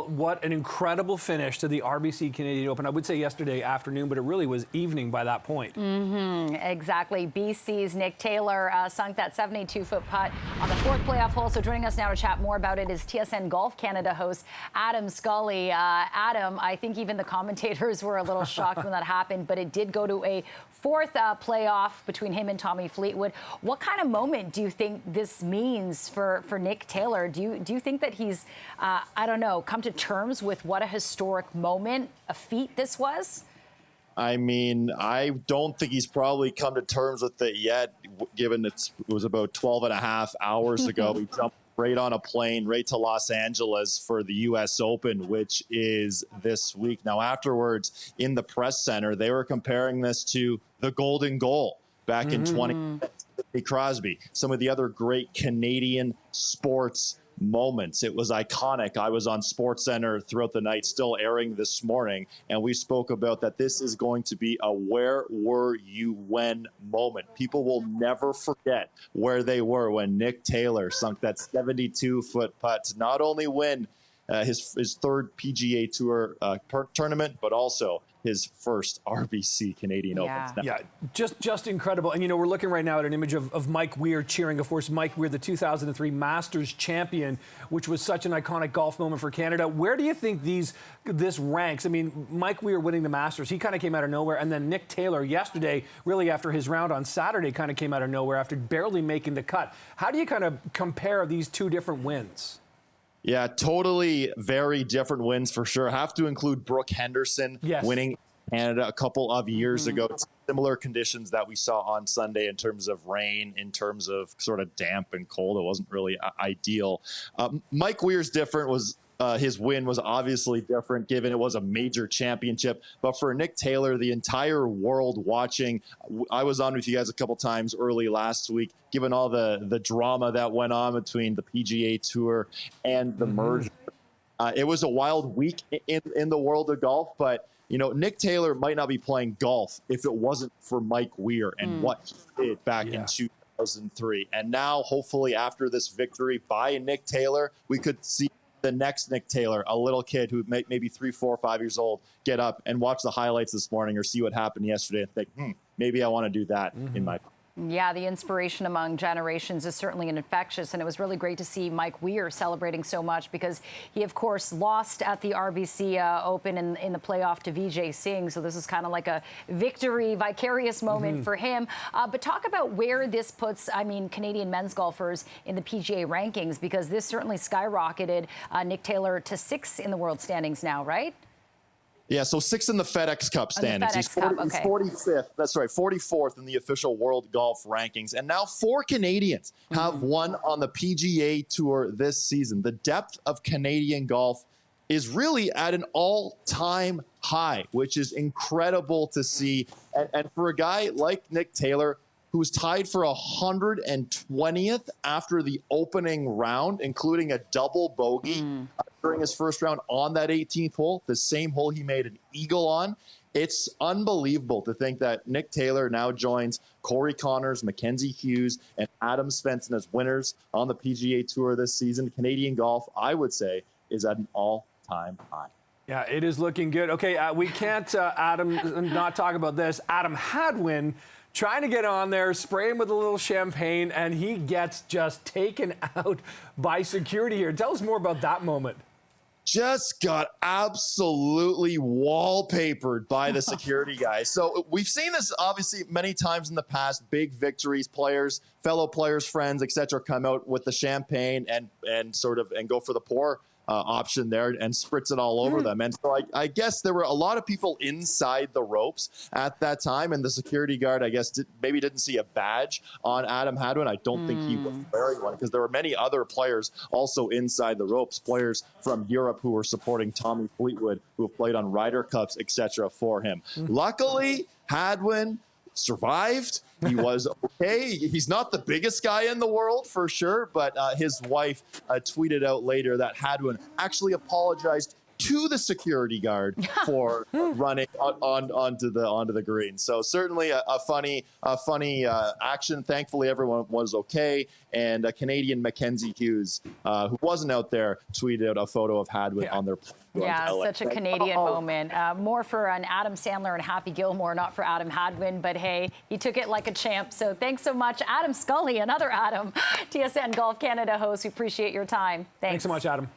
all, what an incredible finish to the RBC Canadian Open. I would say yesterday afternoon, but it really was evening by that point. Exactly. BC's Nick Taylor sunk that 72-foot putt on the fourth playoff hole. So joining us now to chat more about it is TSN Golf Canada host Adam Scully. Adam, I think even the commentators were a little shocked when that happened, but it did go to a fourth playoff between him and Tommy Fleetwood. What kind of moment do you think this means for Nick Taylor? Do you think that he's, I don't know, come to terms with what a historic moment, a feat this was? I mean, I don't think he's probably come to terms with it yet, given it was about 12 and a half hours ago. He jumped right on a plane right to Los Angeles for the U.S. Open, which is this week. Now, afterwards, in the press center, they were comparing this to the golden goal back in 2010. Crosby, some of the other great Canadian sports moments. It was iconic. I was on SportsCenter throughout the night, still airing this morning, and we spoke about that this is going to be a where were you when moment. People will never forget where they were when Nick Taylor sunk that 72-foot putt to not only win his third PGA Tour tournament, but also his first RBC Canadian Open. Yeah, just incredible. And, you know, we're looking right now at an image of Mike Weir cheering. Of course, Mike Weir, the 2003 Masters champion, which was such an iconic golf moment for Canada. Where do you think this ranks? I mean, Mike Weir winning the Masters, he kind of came out of nowhere. And then Nick Taylor yesterday, really after his round on Saturday, kind of came out of nowhere after barely making the cut. How do you kind of compare these two different wins? Yeah, totally very different wins for sure. Have to include Brooke Henderson winning Canada a couple of years ago. Similar conditions that we saw on Sunday in terms of rain, in terms of sort of damp and cold. It wasn't really ideal. Mike Weir's different. His win was obviously different given it was a major championship. But for Nick Taylor, the entire world watching, I was on with you guys a couple times early last week, given all the drama that went on between the PGA Tour and the merger. It was a wild week in the world of golf, but you know, Nick Taylor might not be playing golf if it wasn't for Mike Weir and what he did back in 2003. And now, hopefully, after this victory by Nick Taylor, we could see the next Nick Taylor, a little kid who maybe 3, 4, 5 years old, get up and watch the highlights this morning or see what happened yesterday and think, maybe I want to do that in my. Yeah, the inspiration among generations is certainly infectious, and it was really great to see Mike Weir celebrating so much because he, of course, lost at the RBC Open in the playoff to Vijay Singh. So this is kind of like a victory, vicarious moment for him. But talk about where this puts, I mean, Canadian men's golfers in the PGA rankings, because this certainly skyrocketed Nick Taylor to 6th in the world standings now, right? Yeah, so 6th in the FedEx Cup standings. He's 45th. That's right, 44th in the official world golf rankings. And now 4 Canadians have won on the PGA Tour this season. The depth of Canadian golf is really at an all-time high, which is incredible to see. And for a guy like Nick Taylor, who's tied for 120th after the opening round, including a double bogey during his first round on that 18th hole, the same hole he made an eagle on. It's unbelievable to think that Nick Taylor now joins Corey Connors, Mackenzie Hughes, and Adam Svensson as winners on the PGA Tour this season. Canadian golf, I would say, is at an all-time high. Yeah, it is looking good. Okay, we can't, Adam, not talk about this. Adam Hadwin trying to get on there, spray him with a little champagne, and he gets just taken out by security here. Tell us more about that moment. Just got absolutely wallpapered by the security guys. So we've seen this obviously many times in the past. Big victories, players, fellow players, friends, etc., come out with the champagne and go for the pour option there and spritz it all over them. And so I guess there were a lot of people inside the ropes at that time, and the security guard, I guess, maybe didn't see a badge on Adam Hadwin. I don't think he was wearing one because there were many other players also inside the ropes, players from Europe who were supporting Tommy Fleetwood, who have played on Ryder Cups, etc., for him. Luckily, Hadwin survived. He was okay. He's not the biggest guy in the world for sure, but his wife tweeted out later that Hadwin actually apologized to the security guard for running onto the green. So certainly a funny action. Thankfully, everyone was okay. And Canadian Mackenzie Hughes, who wasn't out there, tweeted out a photo of Hadwin on their plane. Yeah, such a Canadian moment. More for an Adam Sandler and Happy Gilmore, not for Adam Hadwin. But hey, he took it like a champ. So thanks so much, Adam Scully, another Adam, TSN Golf Canada host. We appreciate your time. Thanks Thanks so much, Adam.